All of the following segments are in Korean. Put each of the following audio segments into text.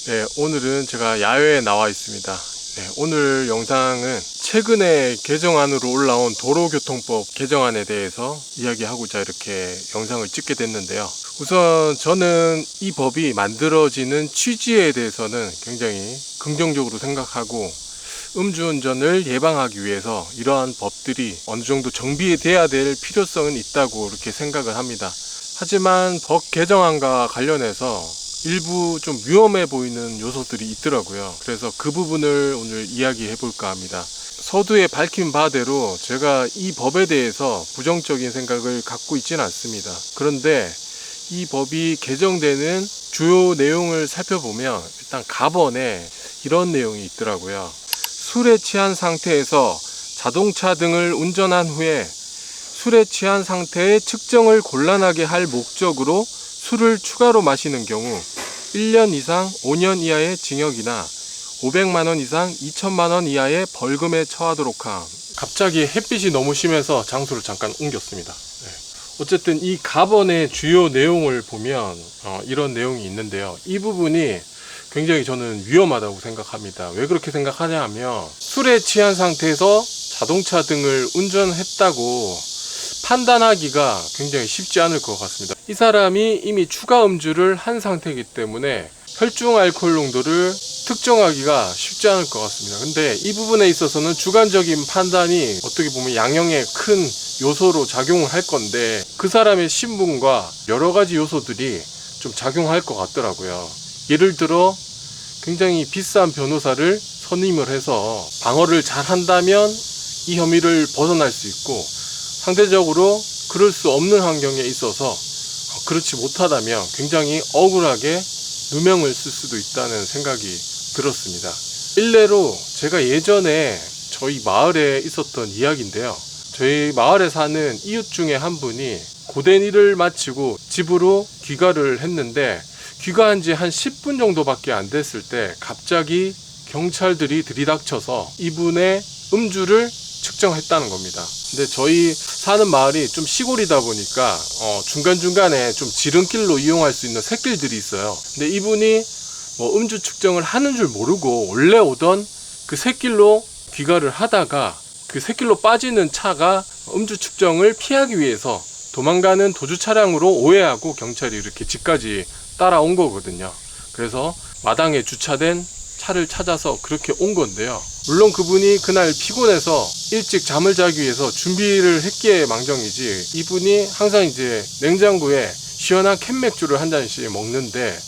네, 오늘은 제가 야외에 나와 있습니다. 네, 오늘 영상은 최근에 개정안으로 올라온 도로교통법 개정안에 대해서 이야기하고자 이렇게 영상을 찍게 됐는데요. 우선 저는 이 법이 만들어지는 취지에 대해서는 굉장히 긍정적으로 생각하고, 음주운전을 예방하기 위해서 이러한 법들이 어느 정도 정비돼야 될 필요성은 있다고 이렇게 생각을 합니다. 하지만 법 개정안과 관련해서 일부 좀 위험해 보이는 요소들이 있더라고요. 그래서 그 부분을 오늘 이야기해 볼까 합니다. 서두에 밝힌 바대로 제가 이 법에 대해서 부정적인 생각을 갖고 있지는 않습니다. 그런데 이 법이 개정되는 주요 내용을 살펴보면 일단 가번에 이런 내용이 있더라고요. 술에 취한 상태에서 자동차 등을 운전한 후에 술에 취한 상태의 측정을 곤란하게 할 목적으로 술을 추가로 마시는 경우 1년 이상 5년 이하의 징역이나 500만 원 이상 2천만 원 이하의 벌금에 처하도록 함. 갑자기 햇빛이 너무 심해서 장소를 잠깐 옮겼습니다. 네. 어쨌든 이 가번의 주요 내용을 보면 이런 내용이 있는데요. 이 부분이 굉장히 저는 위험하다고 생각합니다. 왜 그렇게 생각하냐 하면, 술에 취한 상태에서 자동차 등을 운전했다고 판단하기가 굉장히 쉽지 않을 것 같습니다. 이 사람이 이미 추가 음주를 한 상태이기 때문에 혈중 알코올 농도를 특정하기가 쉽지 않을 것 같습니다. 근데 이 부분에 있어서는 주관적인 판단이 어떻게 보면 양형에 큰 요소로 작용을 할 건데, 그 사람의 신분과 여러 가지 요소들이 좀 작용할 것 같더라고요. 예를 들어 굉장히 비싼 변호사를 선임을 해서 방어를 잘 한다면 이 혐의를 벗어날 수 있고, 상대적으로 그럴 수 없는 환경에 있어서 그렇지 못하다면 굉장히 억울하게 누명을 쓸 수도 있다는 생각이 들었습니다. 일례로 제가 예전에 저희 마을에 있었던 이야기인데요. 저희 마을에 사는 이웃 중에 한 분이 고된 일을 마치고 집으로 귀가를 했는데, 귀가한 지 한 10분 정도밖에 안 됐을 때 갑자기 경찰들이 들이닥쳐서 이분의 음주를 측정했다는 겁니다. 근데 저희 사는 마을이 좀 시골이다 보니까 중간중간에 좀 지름길로 이용할 수 있는 샛길들이 있어요. 근데 이분이 음주 측정을 하는 줄 모르고 원래 오던 그 샛길로 귀가를 하다가 그 샛길로 빠지는 차가 음주 측정을 피하기 위해서 도망가는 도주 차량으로 오해하고 경찰이 이렇게 집까지 따라온 거거든요. 그래서 마당에 주차된 차를 찾아서 그렇게 온 건데요. 물론 그분이 그날 피곤해서 일찍 잠을 자기 위해서 준비를 했기에 망정이지, 이분이 항상 이제 냉장고에 시원한 캔맥주를 한 잔씩 먹는데,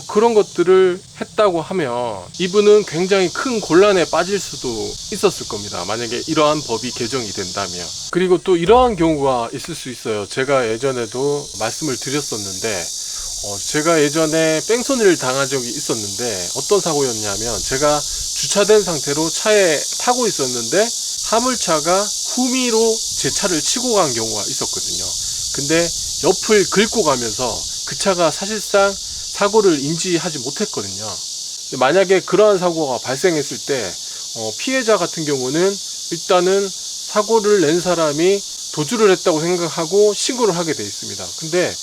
그런 것들을 했다고 하면 이분은 굉장히 큰 곤란에 빠질 수도 있었을 겁니다. 만약에 이러한 법이 개정이 된다면. 그리고 또 이러한 경우가 있을 수 있어요. 제가 예전에도 말씀을 드렸었는데, 제가 예전에 뺑소니를 당한 적이 있었는데, 어떤 사고였냐면, 제가 주차된 상태로 차에 타고 있었는데 화물차가 후미로 제 차를 치고 간 경우가 있었거든요. 근데 옆을 긁고 가면서 그 차가 사실상 사고를 인지하지 못했거든요. 근데 만약에 그러한 사고가 발생했을 때 피해자 같은 경우는 일단은 사고를 낸 사람이 도주를 했다고 생각하고 신고를 하게 돼 있습니다. 근데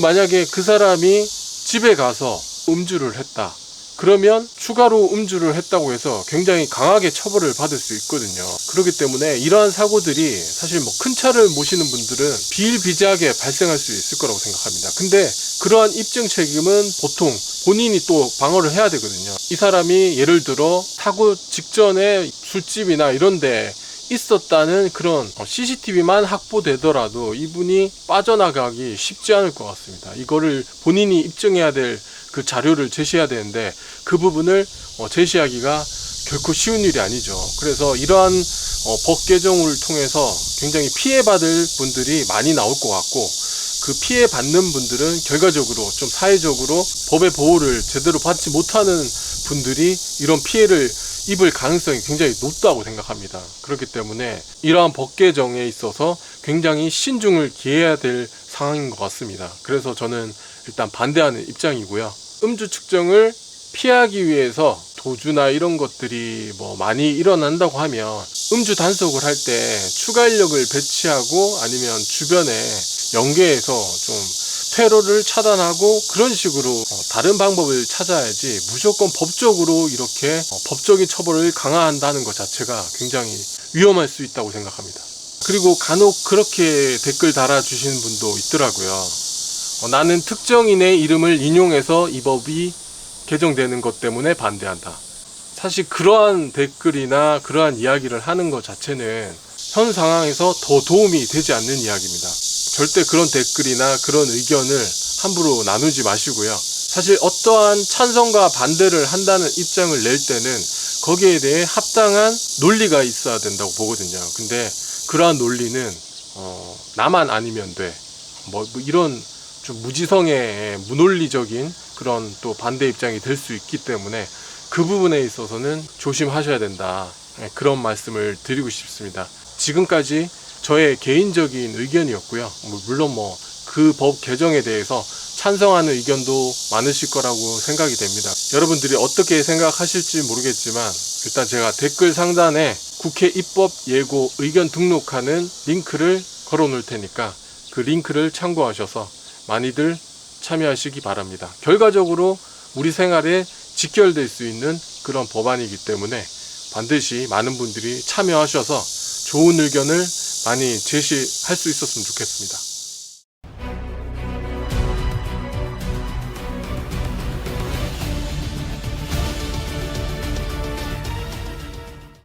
만약에 그 사람이 집에 가서 음주를 했다, 그러면 추가로 음주를 했다고 해서 굉장히 강하게 처벌을 받을 수 있거든요. 그렇기 때문에 이러한 사고들이 사실 큰 차를 모시는 분들은 비일비재하게 발생할 수 있을 거라고 생각합니다. 근데 그러한 입증 책임은 보통 본인이 또 방어를 해야 되거든요. 이 사람이 예를 들어 사고 직전에 술집이나 이런 데 있었다는 그런 CCTV만 확보되더라도 이분이 빠져나가기 쉽지 않을 것 같습니다. 이거를 본인이 입증해야 될 그 자료를 제시해야 되는데, 그 부분을 제시하기가 결코 쉬운 일이 아니죠. 그래서 이러한 법 개정을 통해서 굉장히 피해받을 분들이 많이 나올 것 같고, 그 피해받는 분들은 결과적으로 좀 사회적으로 법의 보호를 제대로 받지 못하는 분들이 이런 피해를 입을 가능성이 굉장히 높다고 생각합니다. 그렇기 때문에 이러한 법 개정에 있어서 굉장히 신중을 기해야 될 상황인 것 같습니다. 그래서 저는 일단 반대하는 입장이고요. 음주 측정을 피하기 위해서 도주나 이런 것들이 많이 일어난다고 하면 음주 단속을 할 때 추가 인력을 배치하고 아니면 주변에 연계해서 좀 테러를 차단하고 그런 식으로 다른 방법을 찾아야지 무조건 법적으로 이렇게 법적인 처벌을 강화한다는 것 자체가 굉장히 위험할 수 있다고 생각합니다. 그리고 간혹 그렇게 댓글 달아주시는 분도 있더라고요. 나는 특정인의 이름을 인용해서 이 법이 개정되는 것 때문에 반대한다. 사실 그러한 댓글이나 그러한 이야기를 하는 것 자체는 현 상황에서 더 도움이 되지 않는 이야기입니다. 절대 그런 댓글이나 그런 의견을 함부로 나누지 마시고요. 사실 어떠한 찬성과 반대를 한다는 입장을 낼 때는 거기에 대해 합당한 논리가 있어야 된다고 보거든요. 근데 그러한 논리는 나만 아니면 돼. 뭐 이런 좀 무지성의 무논리적인 그런 또 반대 입장이 될 수 있기 때문에 그 부분에 있어서는 조심하셔야 된다. 그런 말씀을 드리고 싶습니다. 지금까지 저의 개인적인 의견이었고요. 물론 그 법 개정에 대해서 찬성하는 의견도 많으실 거라고 생각이 됩니다. 여러분들이 어떻게 생각하실지 모르겠지만 일단 제가 댓글 상단에 국회 입법 예고 의견 등록하는 링크를 걸어 놓을 테니까 그 링크를 참고하셔서 많이들 참여하시기 바랍니다. 결과적으로 우리 생활에 직결될 수 있는 그런 법안이기 때문에 반드시 많은 분들이 참여하셔서 좋은 의견을 많이 제시할 수 있었으면 좋겠습니다.